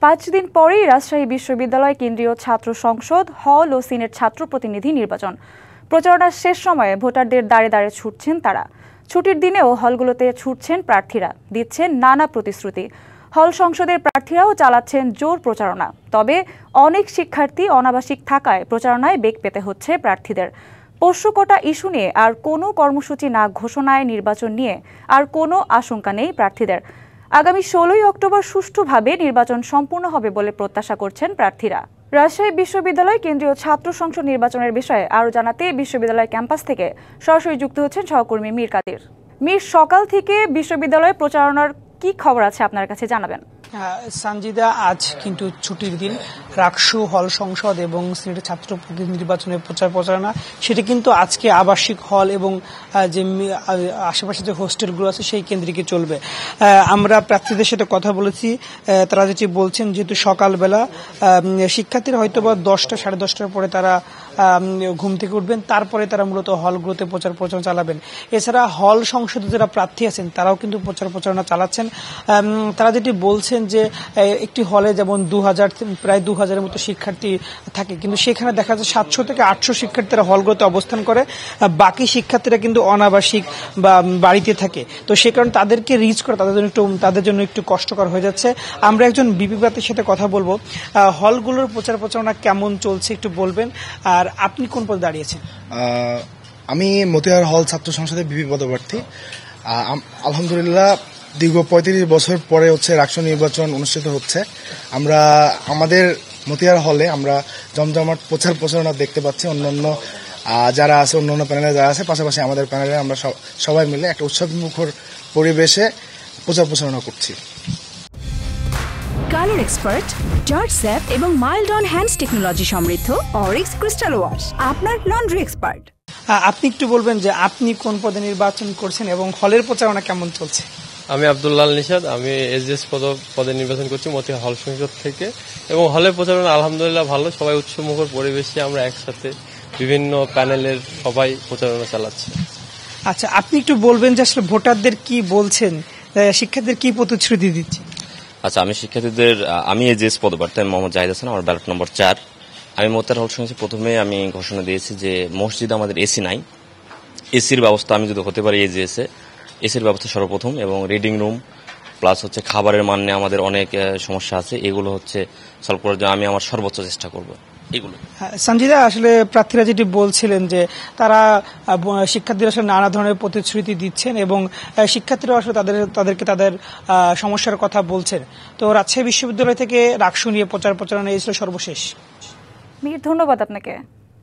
5 দিন পরেই রাজশাহী বিশ্ববিদ্যালয় কেন্দ্রীয় ছাত্র সংসদ হল ও সিনেট ছাত্র প্রতিনিধি নির্বাচন। প্রচারণার শেষ সময়ে ভোটারদের দাঁড়ে দাঁড়ে ছুটছেন তারা। ছুটির দিনেও হলগুলোতে ছুটছেন প্রার্থীরা, দিচ্ছেন নানা প্রতিশ্রুতি। হল সংসদের প্রার্থীরাও চালাচ্ছেন জোর প্রচারণা। তবে অনেক শিক্ষার্থী অনাবাসিক থাকায় প্রচারণায় বেগ পেতে হচ্ছে প্রার্থীদের। পোষ্য কোটা ইস্যু নিয়ে আর কোনো কর্মসূচি না ঘোষণায় নির্বাচন নিয়ে আর কোনো আশঙ্কা নেই প্রার্থীদের। আগামী 16ই অক্টোবর সুষ্ঠুভাবে নির্বাচন সম্পূর্ণ হবে বলে প্রত্যাশা করছেন প্রার্থীরা। রাজশাহী বিশ্ববিদ্যালয় কেন্দ্রীয় ছাত্র সংসদ নির্বাচনের বিষয়ে আরও জানাতে বিশ্ববিদ্যালয় ক্যাম্পাস থেকে সরাসরি যুক্ত হচ্ছেন সহকর্মী মীর কাদির। মীর, সকাল থেকে বিশ্ববিদ্যালয়ে প্রচারণার কি খবর আছে আপনার কাছে জানাবেন? সঞ্জিদা, আজ কিন্তু ছুটির দিন। রাকসু, হল সংসদ এবং সিনেট ছাত্র প্রতিনিধি নির্বাচনের প্রচারণা সেটা কিন্তু আজকে আবাসিক হল এবং যে আশেপাশে যে হোস্টেলগুলো আছে সেই কেন্দ্রিকে চলবে। আমরা প্রার্থীদের সাথে কথা বলেছি, তারা যেটি বলছেন যেহেতু সকালবেলা শিক্ষার্থীরা হয়তো বা 10টা সাড়ে 10টার পরে তারা ঘুম থেকে উঠবেন, তারপরে তারা মূলত হলগুলোতে প্রচারণা চালাবেন। এছাড়া হল সংসদে যারা প্রার্থী আছেন তারাও কিন্তু প্রচারণা চালাচ্ছেন। তারা যেটি বলছেন যে একটি হলে যেমন প্রায় 2000-এর মতো শিক্ষার্থী থাকে, কিন্তু সেখানে দেখা যায় 700 থেকে 800 শিক্ষার্থীরা হলগুলোতে অবস্থান করে, বাকি শিক্ষার্থীরা কিন্তু অনাবাসিক বা বাড়িতে থাকে। তো সে কারণে তাদেরকে রিচ করা তাদের জন্য একটু কষ্টকর হয়ে যাচ্ছে। আমরা একজন বিপি প্রার্থীর সাথে কথা বলবো। হলগুলোর প্রচারণা কেমন চলছে একটু বলবেন, আর আপনি কোন পদে দাঁড়িয়েছেন? আমি মতিহার হল ছাত্র সংসদে বিপি পদপ্রার্থী। আলহামদুলিল্লাহ দীর্ঘ 35 বছর পরে রাকসু নির্বাচন অনুষ্ঠিত হচ্ছে। আমরা আমাদের মতিহার হলে আমরা জমজমাট প্রচারণা দেখতে পাচ্ছি। অন্যান্য যারা আছে, অন্যান্য প্যানেলে যারা আছে, পাশাপাশি আমাদের প্যানেলে আমরা সবাই মিলে একটা উৎসবমুখর পরিবেশে প্রচারণা করছি। কালার এক্সপার্ট, জর্জ স্যাপ এবং মাইল্ড অন হ্যান্ডস টেকনোলজি সমৃদ্ধ অরিক্স ক্রিস্টাল ওয়াশ আপনার লন্ড্রি এক্সপার্ট। আপনি একটু বলবেন যে আপনি কোন পদে নির্বাচন করছেন এবং হলের প্রচারণা কেমন চলছে? আমি আব্দুল্লাহ নিশাদ, আমি এসডিএস পদে নির্বাচন করছি মতিহার হল সংসদ থেকে। এবং হলের প্রচারণা আলহামদুলিল্লাহ ভালো, সবাই উৎসবমুখর পরিবেশে আমরা একসাথে বিভিন্ন প্যানেলের সবাই প্রচারণা চালাচ্ছে। আচ্ছা, আপনি একটু বলবেন যে আসলে ভোটারদের কি বলছেন, শিক্ষার্থীদের কি প্রতিশ্রুতি দিচ্ছেন? আচ্ছা, আমি এসডিএস পদপ্রার্থী মোহাম্মদ জাহিদ হাসান, আমার ব্যালট নম্বর 4। আমি মতিহার হল সংসদে প্রথমে আমি ঘোষণা দিয়েছি যে মসজিদে আমাদের এসি নাই, এসির ব্যবস্থা আমি যদি হতে পারি এসডিএসে এসির ব্যবস্থা সর্বপ্রথম, এবং রিডিং রুম প্লাস খাবারের মান নিয়ে আমাদের অনেক সমস্যা আছে, এগুলো সলভ করার জন্য আমি আমার সর্বোচ্চ চেষ্টা করব। এগুলো সঞ্জিদা, আসলে প্রার্থীরা যেটি বলছিলেন যে তারা শিক্ষার্থীরা আসলে নানা ধরনের প্রতিশ্রুতি দিচ্ছেন এবং শিক্ষার্থীরা আসলে তাদেরকে তাদের সমস্যার কথা বলছেন। তো রাজশাহী বিশ্ববিদ্যালয় থেকে রাকসু নিয়ে প্রচারণা এই ছিল সর্বশেষ। মীর, ধন্যবাদ আপনাকে।